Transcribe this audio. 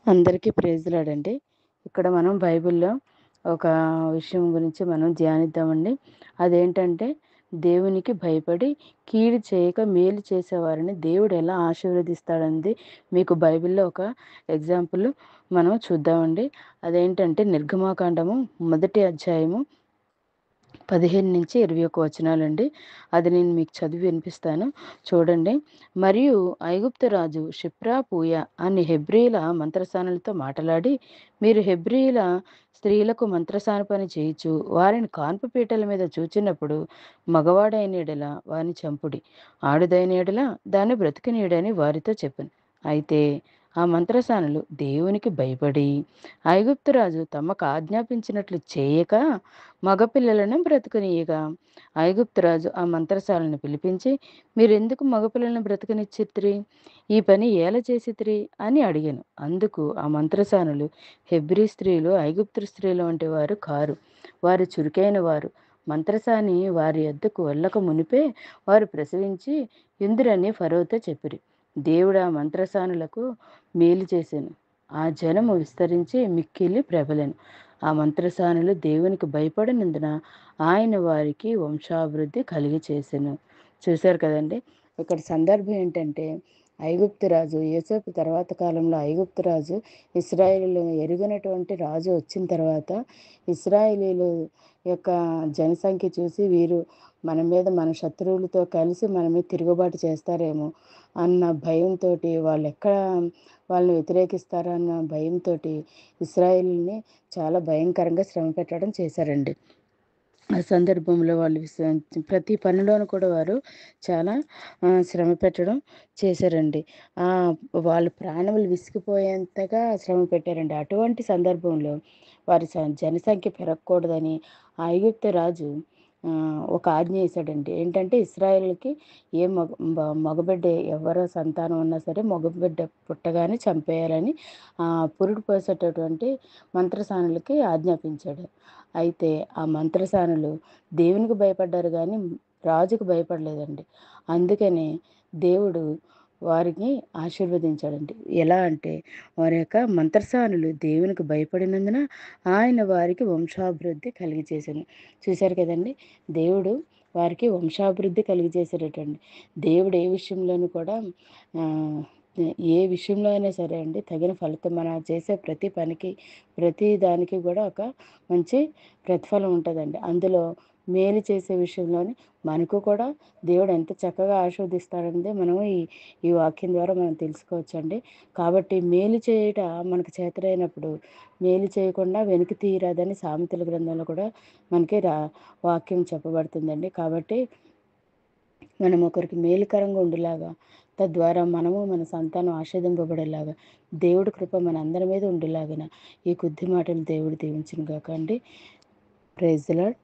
అందరికీ ప్రైజ్లాడండి. ఇక్కడ మనం బైబిల్‌లో ఒక విషయం గురించి మనం ధ్యానిద్దామండి. అదేంటంటే దేవునికి భయపడి కీడు చేయక మేలు చేసేవారిని దేవుడు ఎలా ఆశీర్వదిస్తాడన్నది మీకు బైబిల్‌లో ఒక ఎగ్జాంపుల్ మనం చూద్దామండి. అదేంటంటే నిర్గమాకాండము మొదటి అధ్యాయము 15-21 వచనాలండి. అది నేను మీకు చదివి వినిపిస్తాను. చూడండి. మరియు ఐగుప్తు రాజు షిప్రా పూయ అనే హెబ్రీయుల మంత్రసానులతో మాటలాడి, మీరు హెబ్రీయుల స్త్రీలకు మంత్రసాన పని చేయుచు వారిని కాన్పు పీటల మీద చూచినప్పుడు మగవాడైన యెడల వారిని చంపుడి, ఆడుదైన యెడల దాన్ని బ్రతికినీయుడని వారితో చెప్పెను. అయితే ఆ మంత్రసానులు దేవునికి భయపడి ఐగుప్తు రాజు తమకు ఆజ్ఞాపించినట్లు చేయక మగపిల్లలను బ్రతుకనీయగా ఐగుప్తురాజు ఆ మంత్రసాలను పిలిపించి, మీరెందుకు మగపిల్లలను బ్రతుకనిచ్చితిరి? ఈ పని ఏల చేసితిరి అని అడిగాను. అందుకు ఆ మంత్రసానులు, హెబ్రీ స్త్రీలు ఐగుప్తు స్త్రీల వంటి వారు కారు, వారు చురుకైన వారు. మంత్రసాని వారి యొద్దకు వెళ్ళక మునిపే వారు ప్రసవించి యుందురని ఫరోతో చెప్పిరి. దేవుడు ఆ మంత్రసానులకు మేలు చేసెను. ఆ జనము విస్తరించి మిక్కిలి ప్రబలెను. ఆ మంత్రసానులు దేవునికి భయపడినందున ఆయన వారికి వంశాభివృద్ధి కలిగి చేసెను. చూశారు కదండి. ఇక్కడ సందర్భం ఏంటంటే ఐగుప్తు రాజు యోసేపు తర్వాత కాలంలో ఐగుప్తు రాజు ఇశ్రాయేలీయులు ఎరుగనటువంటి రాజు వచ్చిన తర్వాత ఇశ్రాయేలీయులు యొక్క జనసంఖ్య చూసి వీరు మన మీద మన శత్రువులతో కలిసి మన మీద తిరుగుబాటు చేస్తారేమో అన్న భయంతో వాళ్ళు ఎక్కడ వాళ్ళని వ్యతిరేకిస్తారన్న భయంతో ఇశ్రాయేలుని చాలా భయంకరంగా శ్రమ పెట్టడం చేశారండి. ఆ సందర్భంలో వాళ్ళు ప్రతి పనిలోనూ కూడా వారు చాలా శ్రమ పెట్టడం చేశారండి. వాళ్ళు ప్రాణములు విసిగిపోయేంతగా శ్రమ పెట్టారండి. అటువంటి సందర్భంలో వారి జనసంఖ్య పెరగకూడదని ఆ ఐగుప్తు రాజు ఒక ఆజ్ఞ వేశాడండి. ఏంటంటే ఇశ్రాయేలుకి ఏ మగబిడ్డ ఎవరో సంతానం ఉన్నా సరే మగబిడ్డ పుట్టగానే చంపేయాలని పురుడు పోసేటటువంటి మంత్రసానులకి ఆజ్ఞాపించాడు. అయితే ఆ మంత్రసానులు దేవునికి భయపడ్డారు కానీ రాజుకు భయపడలేదండి. అందుకనే దేవుడు వారిని ఆశీర్వదించాడండి. ఎలా అంటే వారి యొక్క మంత్రసానులు దేవునికి భయపడినందున ఆయన వారికి వంశాభివృద్ధి కలిగజేశాను. చూశారు కదండి. దేవుడు వారికి వంశాభివృద్ధి కలిగజేసేటండి. దేవుడు ఏ విషయంలోనూ కూడా ఏ విషయంలో అయినా సరే అండి తగిన ఫలితం మనం చేసే ప్రతి పనికి ప్రతి దానికి కూడా ఒక మంచి ప్రతిఫలం ఉంటుందండి. అందులో మేలు చేసే విషయంలోని మనకు కూడా దేవుడు ఎంత చక్కగా ఆశీర్వదిస్తాడనేది మనం ఈ వాక్యం ద్వారా మనం తెలుసుకోవచ్చండి. కాబట్టి మేలు చేయట మనకు చేతనైనప్పుడు మేలు చేయకుండా వెనక్కి తీయరాదని సామెతల గ్రంథంలో కూడా మనకి వాక్యం చెప్పబడుతుందండి. కాబట్టి మనం ఒకరికి మేలుకరంగా ఉండేలాగా తద్వారా మనము మన సంతానం ఆశీర్వదింపబడేలాగా దేవుడి కృప మన అందరి మీద ఉండేలాగా ఈ కొద్ది మాటలు దేవుడు దీవించును గాక అండి. Praise the lord.